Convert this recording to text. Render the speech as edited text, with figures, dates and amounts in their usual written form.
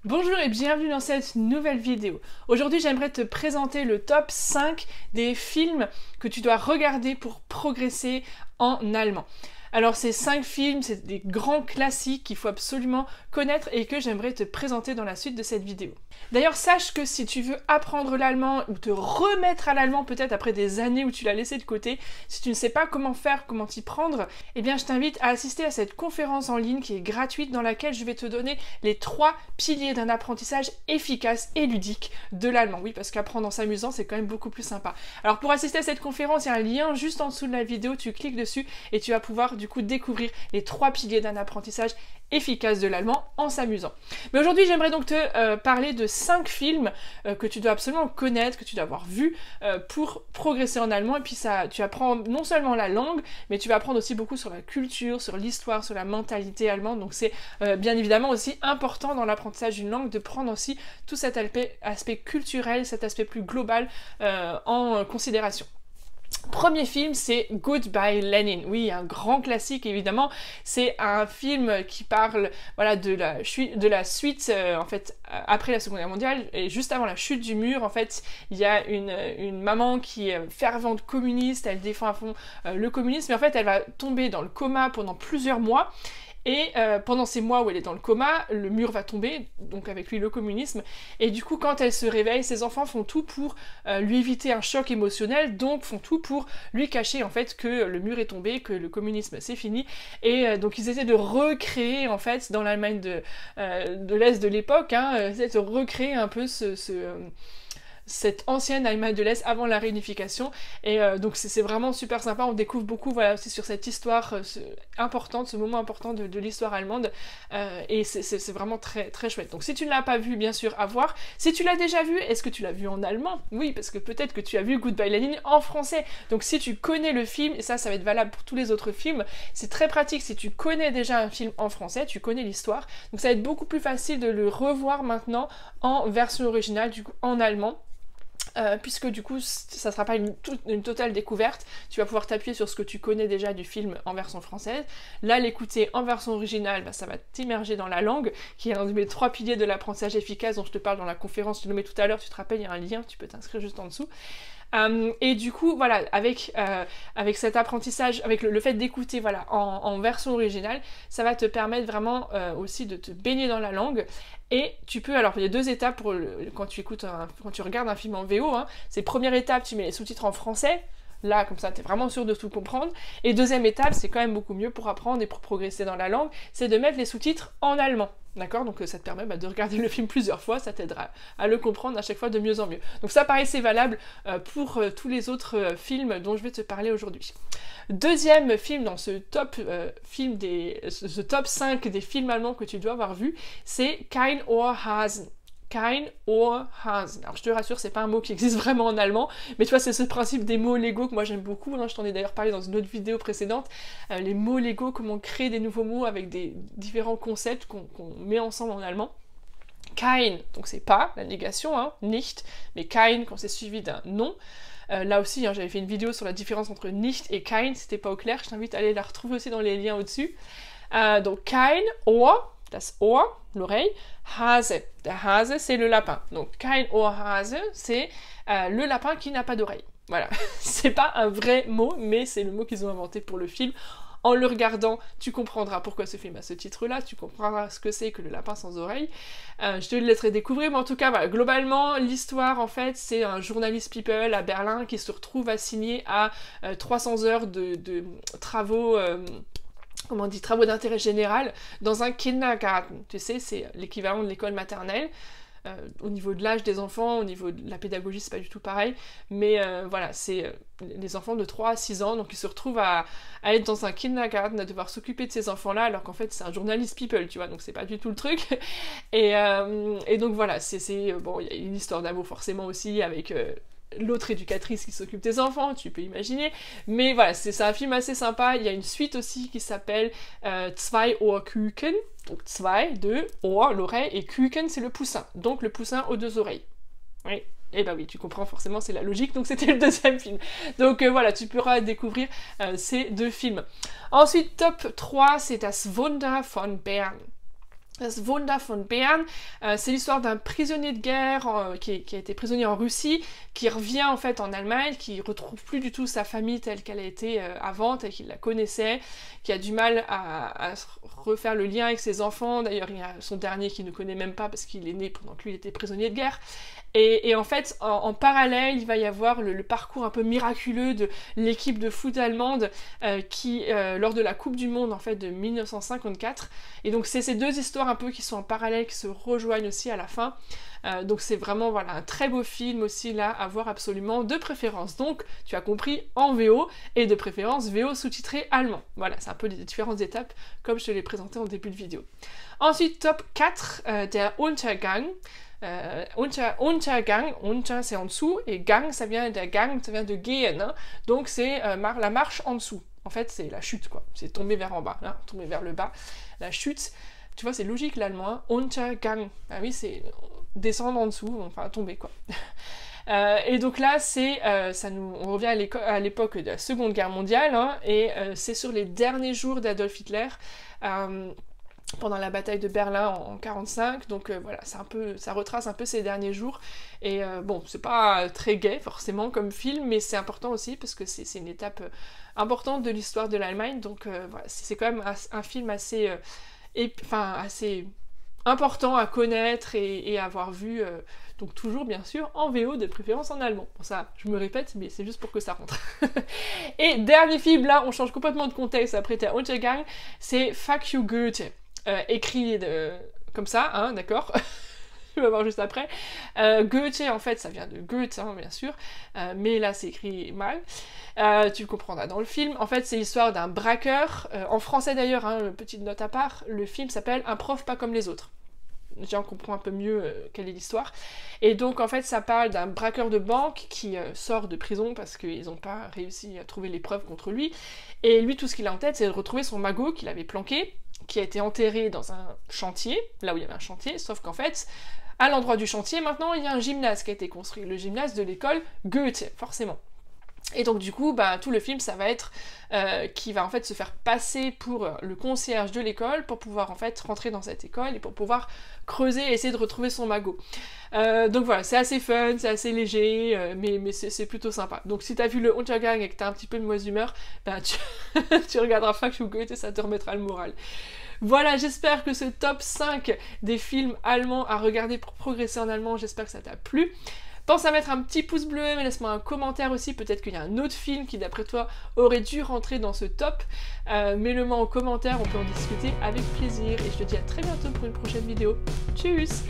Bonjour et bienvenue dans cette nouvelle vidéo. Aujourd'hui, j'aimerais te présenter le top 5 des films que tu dois regarder pour progresser en allemand. Alors ces 5 films, c'est des grands classiques qu'il faut absolument connaître et que j'aimerais te présenter dans la suite de cette vidéo. D'ailleurs, sache que si tu veux apprendre l'allemand ou te remettre à l'allemand peut-être après des années où tu l'as laissé de côté, si tu ne sais pas comment faire, comment t'y prendre, eh bien je t'invite à assister à cette conférence en ligne qui est gratuite dans laquelle je vais te donner les 3 piliers d'un apprentissage efficace et ludique de l'allemand. Oui, parce qu'apprendre en s'amusant, c'est quand même beaucoup plus sympa. Alors pour assister à cette conférence, il y a un lien juste en dessous de la vidéo, tu cliques dessus et tu vas pouvoir du coup découvrir les 3 piliers d'un apprentissage efficace de l'allemand en s'amusant. Mais aujourd'hui, j'aimerais donc te parler de 5 films que tu dois absolument connaître, que tu dois avoir vu pour progresser en allemand. Et puis ça, tu apprends non seulement la langue, mais tu vas apprendre aussi beaucoup sur la culture, sur l'histoire, sur la mentalité allemande. Donc c'est bien évidemment aussi important dans l'apprentissage d'une langue de prendre aussi tout cet aspect culturel, cet aspect plus global en considération. Premier film, c'est Goodbye Lenin. Oui, un grand classique évidemment. C'est un film qui parle de la suite en fait après la Seconde Guerre mondiale et juste avant la chute du mur. En fait, il y a une maman qui est fervente communiste. Elle défend à fond le communisme, mais en fait, elle va tomber dans le coma pendant plusieurs mois. Et pendant ces mois où elle est dans le coma, le mur va tomber, donc avec lui le communisme, et du coup quand elle se réveille, ses enfants font tout pour lui éviter un choc émotionnel, donc font tout pour lui cacher en fait que le mur est tombé, que le communisme c'est fini, et donc ils essaient de recréer en fait dans l'Allemagne de l'Est de l'époque, ils essaient de recréer un peu cette ancienne Allemagne de l'Est avant la réunification, et donc c'est vraiment super sympa. On découvre beaucoup aussi sur cette histoire importante, ce moment important de l'histoire allemande, et c'est vraiment très très chouette. Donc si tu ne l'as pas vu, bien sûr à voir. Si tu l'as déjà vu, est-ce que tu l'as vu en allemand? Oui, parce que peut-être que tu as vu Goodbye Lenin en français. Donc si tu connais le film, et ça va être valable pour tous les autres films, c'est très pratique. Si tu connais déjà un film en français, tu connais l'histoire, donc ça va être beaucoup plus facile de le revoir maintenant en version originale, du coup en allemand. Puisque du coup ça sera pas une totale découverte, tu vas pouvoir t'appuyer sur ce que tu connais déjà du film en version française. Là, l'écouter en version originale, ça va t'immerger dans la langue, qui est un de mes 3 piliers de l'apprentissage efficace dont je te parle dans la conférence, je te le mets tout à l'heure, tu te rappelles, il y a un lien, tu peux t'inscrire juste en dessous. Et du coup, voilà, avec cet apprentissage, avec le fait d'écouter en version originale, ça va te permettre vraiment aussi de te baigner dans la langue. Et tu peux, alors il y a 2 étapes quand tu regardes un film en VO, c'est première étape, tu mets les sous-titres en français. Là, comme ça, tu es vraiment sûr de tout comprendre. Et deuxième étape, c'est quand même beaucoup mieux pour apprendre et pour progresser dans la langue, c'est de mettre les sous-titres en allemand. D'accord? Donc ça te permet de regarder le film plusieurs fois, ça t'aidera à le comprendre à chaque fois de mieux en mieux. Donc ça, pareil, c'est valable pour tous les autres films dont je vais te parler aujourd'hui. Deuxième film dans ce top, ce top 5 des films allemands que tu dois avoir vu, c'est Kein Ohrhasen. Kein Ohrhasen. Alors je te rassure, c'est pas un mot qui existe vraiment en allemand, mais tu vois, c'est ce principe des mots Lego que moi j'aime beaucoup, je t'en ai d'ailleurs parlé dans une autre vidéo précédente, les mots Lego, comment créer des nouveaux mots avec des différents concepts qu'on met ensemble en allemand. Kein, donc c'est pas, la négation, nicht, mais kein quand c'est suivi d'un non. Là aussi, j'avais fait une vidéo sur la différence entre nicht et kein, si c'était pas au clair, je t'invite à aller la retrouver aussi dans les liens au-dessus. Donc kein Ohr, das Ohr, l'oreille, Hase, der Hase, c'est le lapin. Donc kein Ohrhase, c'est le lapin qui n'a pas d'oreille. Voilà, c'est pas un vrai mot, mais c'est le mot qu'ils ont inventé pour le film. En le regardant, tu comprendras pourquoi ce film a ce titre-là, tu comprendras ce que c'est que le lapin sans oreille. Je te le laisserai découvrir, mais en tout cas, voilà, globalement, l'histoire, en fait, c'est un journaliste people à Berlin qui se retrouve assigné à 300 heures de travaux... travaux d'intérêt général dans un Kindergarten. Tu sais, c'est l'équivalent de l'école maternelle. Au niveau de l'âge des enfants, au niveau de la pédagogie, c'est pas du tout pareil, mais voilà, c'est les enfants de 3 à 6 ans, donc ils se retrouvent à être dans un kindergarten, à devoir s'occuper de ces enfants-là, alors qu'en fait c'est un journaliste people, tu vois, donc c'est pas du tout le truc, et donc voilà, bon, il y a une histoire d'amour forcément aussi, avec l'autre éducatrice qui s'occupe des enfants, tu peux imaginer, mais voilà, c'est un film assez sympa. Il y a une suite aussi qui s'appelle Zwei Ohrküken, donc zwei, 2, Ohr, l'oreille, et Küken, c'est le poussin, donc le poussin aux 2 oreilles. Oui, et bah oui, tu comprends forcément, c'est la logique, donc c'était le 2e film. Donc voilà, tu pourras découvrir ces 2 films. Ensuite, top 3, c'est Das Wunder von Bern. Das Wunder von Bern, c'est l'histoire d'un prisonnier de guerre qui a été prisonnier en Russie, qui revient en fait en Allemagne, qui retrouve plus du tout sa famille telle qu'elle a été avant, telle qu'il la connaissait, qui a du mal à refaire le lien avec ses enfants. D'ailleurs, il y a son dernier qui ne connaît même pas parce qu'il est né pendant que lui était prisonnier de guerre. Et en fait, en parallèle, il va y avoir le parcours un peu miraculeux de l'équipe de foot allemande qui, lors de la Coupe du Monde en fait de 1954. Et donc c'est ces deux histoires un peu qui sont en parallèle, qui se rejoignent aussi à la fin. Donc c'est vraiment voilà, un très beau film aussi là à voir absolument, de préférence. Donc tu as compris, en VO et de préférence VO sous-titré allemand. Voilà, c'est un peu les différentes étapes comme je te l'ai présenté en début de vidéo. Ensuite, top 4, der Untergang. Untergang, unter c'est en dessous, et gang ça vient de gehen, hein. Donc c'est la marche en dessous. En fait c'est la chute quoi, c'est tomber vers en bas, hein, tomber vers le bas, la chute. Tu vois c'est logique l'allemand, hein. Untergang, ah oui c'est descendre en dessous, enfin tomber quoi. Et donc là c'est, on revient à l'époque de la Seconde Guerre mondiale, hein, et c'est sur les derniers jours d'Adolf Hitler. Pendant la bataille de Berlin en 1945, donc voilà, ça retrace un peu ces derniers jours, et bon, c'est pas très gai forcément comme film, mais c'est important aussi parce que c'est une étape importante de l'histoire de l'Allemagne, donc voilà, c'est quand même un film assez, assez important à connaître et à avoir vu, donc toujours bien sûr en VO, de préférence en allemand. Bon ça, je me répète, mais c'est juste pour que ça rentre. Et dernier film, là on change complètement de contexte après der Untergang, c'est Fuck You Goethe. Écrit comme ça, hein, d'accord. Je vais voir juste après. Goethe, en fait, ça vient de Goethe, hein, bien sûr, mais là, c'est écrit mal. Tu le comprendras dans le film. En fait, c'est l'histoire d'un braqueur. En français, d'ailleurs, hein, petite note à part, le film s'appelle « Un prof pas comme les autres ». Déjà, on comprend un peu mieux quelle est l'histoire. Et donc, en fait, ça parle d'un braqueur de banque qui sort de prison parce qu'ils n'ont pas réussi à trouver les preuves contre lui. Et lui, tout ce qu'il a en tête, c'est de retrouver son magot qu'il avait planqué, qui a été enterré dans un chantier, là où il y avait un chantier, sauf qu'en fait, à l'endroit du chantier, maintenant, il y a un gymnase qui a été construit, le gymnase de l'école Goethe, forcément. Et donc du coup, bah, tout le film, ça va être qui va en fait se faire passer pour le concierge de l'école pour pouvoir en fait rentrer dans cette école et pour pouvoir creuser et essayer de retrouver son magot. Donc voilà, c'est assez fun, c'est assez léger, mais c'est plutôt sympa. Donc si t'as vu le Untergang et que t'as un petit peu de mauvaise humeur, bah, tu regarderas Fuck You Goethe et ça te remettra le moral. Voilà, j'espère que ce top 5 des films allemands à regarder pour progresser en allemand, j'espère que ça t'a plu. Pense à mettre un petit pouce bleu, mais laisse-moi un commentaire aussi, peut-être qu'il y a un autre film qui d'après toi aurait dû rentrer dans ce top. Mets-le moi en commentaire, on peut en discuter avec plaisir. Et je te dis à très bientôt pour une prochaine vidéo. Tchuss!